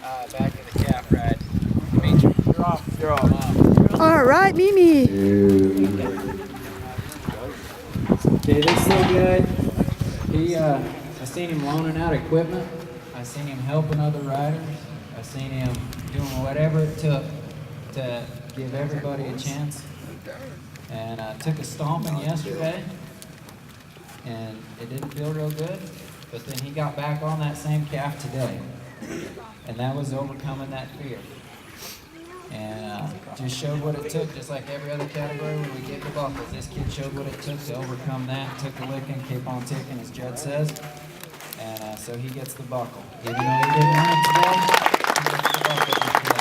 back in the calf ride. Dimitri, you're off. You're off. All right, Mimi. Okay, this little guy, I seen him loaning out equipment. I seen him helping other riders. I seen him doing whatever it took to give everybody a chance. And I took a stomping yesterday, and it didn't feel real good. But then he got back on that same calf today, and that was overcoming that fear. And just showed what it took, just like every other category when we get the buckles. This kid showed what it took to overcome that, took the licking, keep on ticking, as Judd says. And so he gets the buckle. Even though he didn't win it today, he gets the buckle.